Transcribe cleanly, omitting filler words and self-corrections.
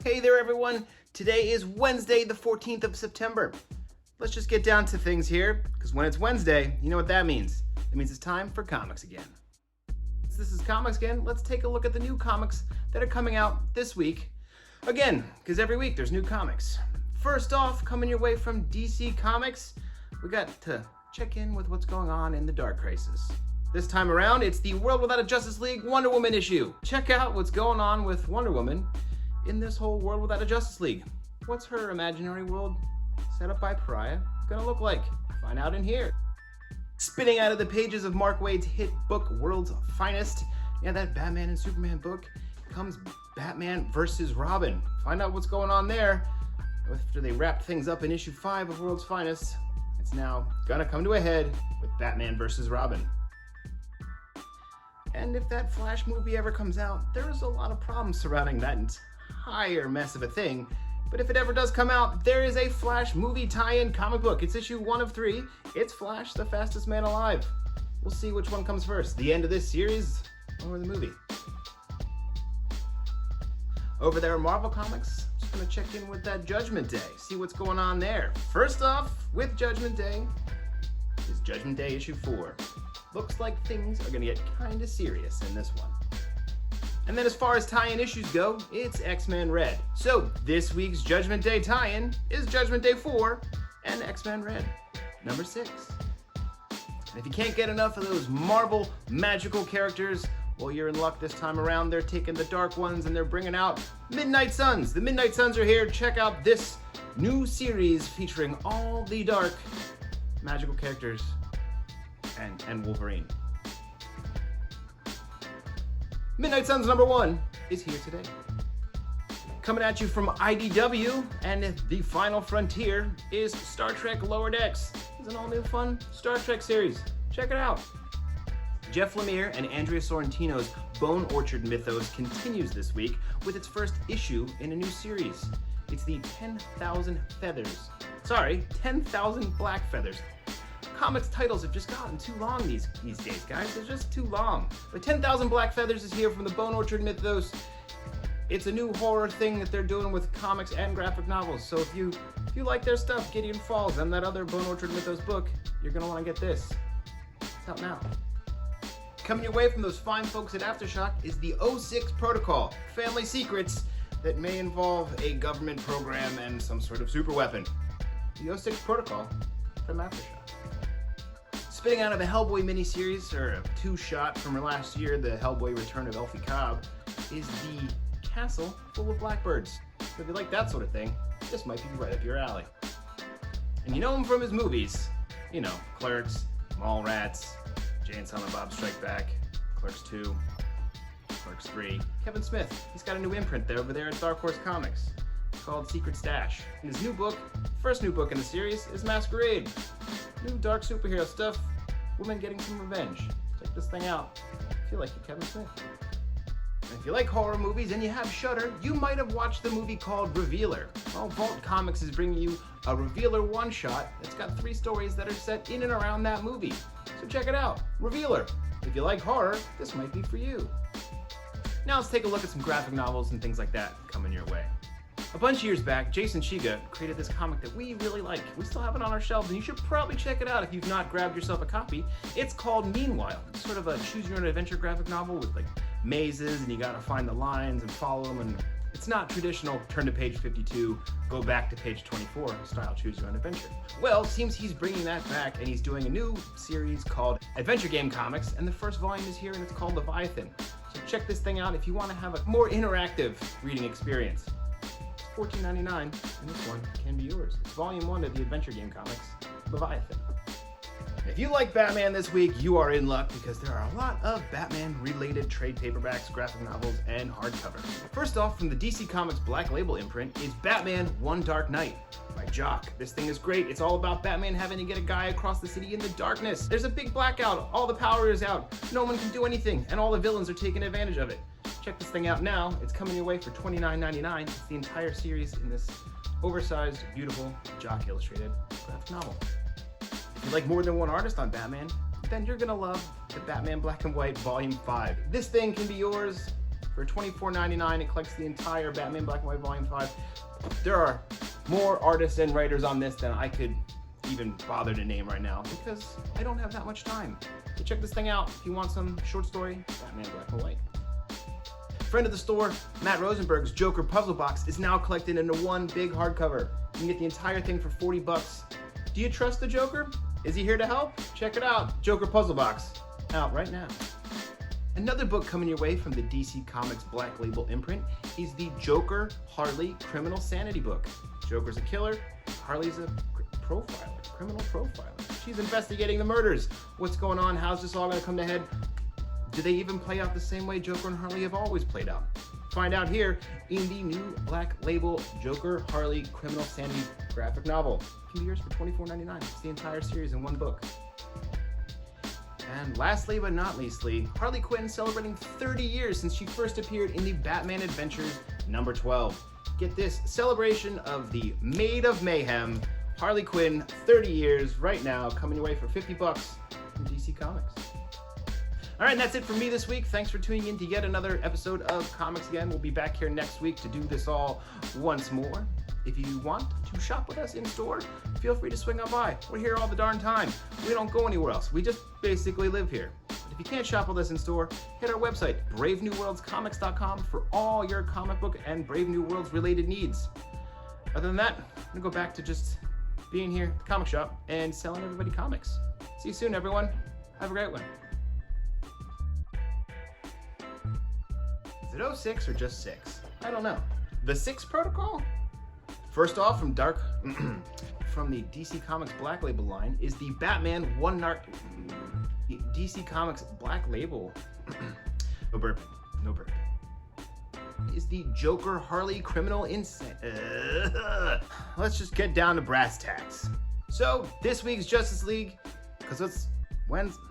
Hey there everyone, today is Wednesday the 14th of September. Let's just get down to things here, because when it's Wednesday, you know what that means. It means it's time for comics again. Since this is comics again, let's take a look at the new comics that are coming out this week. Again, because every week there's new comics. First off, coming your way from DC Comics, we got to check in with what's going on in the Dark Crisis. This time around, it's the World Without a Justice League Wonder Woman issue. Check out what's going on with Wonder Woman in this whole World Without a Justice League. What's her imaginary world set up by Pariah gonna look like? Find out in here. Spinning out of the pages of Mark Waid's hit book World's Finest, yeah, that Batman and Superman book, comes Batman versus Robin. Find out what's going on there. After they wrapped things up in issue 5 of World's Finest, it's now gonna come to a head with Batman versus Robin. And if that Flash movie ever comes out, there is a lot of problems surrounding that entire mess of a thing. But if it ever does come out, there is a Flash movie tie-in comic book. It's issue 1 of 3. It's Flash, the fastest man alive. We'll see which one comes first, the end of this series or the movie. Over there at Marvel Comics, just gonna check in with that Judgment Day, see what's going on there. First off, with Judgment Day, is Judgment Day issue 4. Looks like things are gonna get kinda serious in this one. And then as far as tie-in issues go, it's X-Men Red. So this week's Judgment Day tie-in is Judgment Day 4 and X-Men Red, number 6. And if you can't get enough of those Marvel magical characters, well, you're in luck this time around. They're taking the dark ones and they're bringing out Midnight Suns. The Midnight Suns are here. Check out this new series featuring all the dark magical characters and Wolverine. Midnight Suns number 1 is here today. Coming at you from IDW, and the final frontier is Star Trek Lower Decks. It's an all-new fun Star Trek series. Check it out. Jeff Lemire and Andrea Sorrentino's Bone Orchard mythos continues this week with its first issue in a new series. It's the 10,000 Feathers. Sorry, 10,000 Black Feathers. Comics titles have just gotten too long these days, guys. They're just too long. But 10,000 Black Feathers is here from the Bone Orchard mythos. It's a new horror thing that they're doing with comics and graphic novels. So if you like their stuff, Gideon Falls and that other Bone Orchard mythos book, you're gonna want to get this. It's out now. Coming your way from those fine folks at Aftershock is the 06 Protocol, family secrets that may involve a government program and some sort of super weapon. The 06 Protocol from Aftershock. Spinning out of a Hellboy miniseries, or a 2-shot from her last year, the Hellboy Return of Elfie Cobb, is the Castle Full of Blackbirds. So if you like that sort of thing, this might be right up your alley. And you know him from his movies. You know, Clerks, Mallrats, Jay and Silent Bob Strike Back, Clerks 2, Clerks 3. Kevin Smith, he's got a new imprint there over there at Dark Horse Comics. It's called Secret Stash. And his new book, first new book in the series, is Masquerade. New dark superhero stuff, women getting some revenge. Check this thing out if you like your Kevin Smith. And if you like horror movies and you have Shudder, you might have watched the movie called Revealer. Well, Vault Comics is bringing you a Revealer one-shot that's got 3 stories that are set in and around that movie. So check it out, Revealer. If you like horror, this might be for you. Now let's take a look at some graphic novels and things like that coming your way. A bunch of years back, Jason Shiga created this comic that we really like. We still have it on our shelves, and you should probably check it out if you've not grabbed yourself a copy. It's called Meanwhile. It's sort of a choose-your-own-adventure graphic novel with like mazes, and you gotta find the lines and follow them, and it's not traditional turn to page 52, go back to page 24 style choose-your-own-adventure. Well, it seems he's bringing that back, and he's doing a new series called Adventure Game Comics, and the first volume is here, and it's called Leviathan. So check this thing out if you want to have a more interactive reading experience. $14.99, and this one can be yours. It's volume 1 of the Adventure Game Comics, Leviathan. If you like Batman this week, you are in luck because there are a lot of Batman-related trade paperbacks, graphic novels, and hardcovers. First off, from the DC Comics Black Label imprint is Batman One Dark Night by Jock. This thing is great. It's all about Batman having to get a guy across the city in the darkness. There's a big blackout, all the power is out, no one can do anything, and all the villains are taking advantage of it. Check this thing out now. It's coming your way for $29.99. It's the entire series in this oversized, beautiful, Jock illustrated graphic novel. If you like more than one artist on Batman, then you're gonna love the Batman Black and White Volume 5. This thing can be yours For $24.99, it collects the entire Batman Black and White Volume 5. There are more artists and writers on this than I could even bother to name right now because I don't have that much time. So check this thing out if you want some short story Batman Black and White. Friend of the store, Matt Rosenberg's Joker puzzle box is now collected into one big hardcover. You can get the entire thing for $40. Do you trust the Joker? Is he here to help? Check it out, Joker puzzle box, out right now. Another book coming your way from the DC Comics Black Label imprint is the Joker Harley Criminal Sanity book. Joker's a killer, Harley's a profiler, criminal profiler. She's investigating the murders. What's going on? How's this all gonna come to head? Do they even play out the same way Joker and Harley have always played out? Find out here in the new Black Label Joker Harley Criminal Sanity graphic novel. It can be yours for $24.99. It's the entire series in one book. And lastly but not leastly, Harley Quinn celebrating 30 years since she first appeared in the Batman Adventures number 12. Get this celebration of the Maid of Mayhem, Harley Quinn, 30 years right now, coming your way for $50 from DC Comics. All right, and that's it for me this week. Thanks for tuning in to yet another episode of Comics Again. We'll be back here next week to do this all once more. If you want to shop with us in store, feel free to swing on by. We're here all the darn time. We don't go anywhere else. We just basically live here. But if you can't shop with us in store, hit our website, bravenewworldscomics.com, for all your comic book and Brave New Worlds related needs. Other than that, I'm gonna go back to just being here at the comic shop and selling everybody comics. See you soon, everyone. Have a great one. Is it 06 or just 6? I don't know. The 6 Protocol? First off, from from the DC Comics Black Label line is the Batman DC Comics Black Label. No burping. Is the Joker Harley Criminal Let's just get down to brass tacks. So this week's Justice League, because it's Wednesday.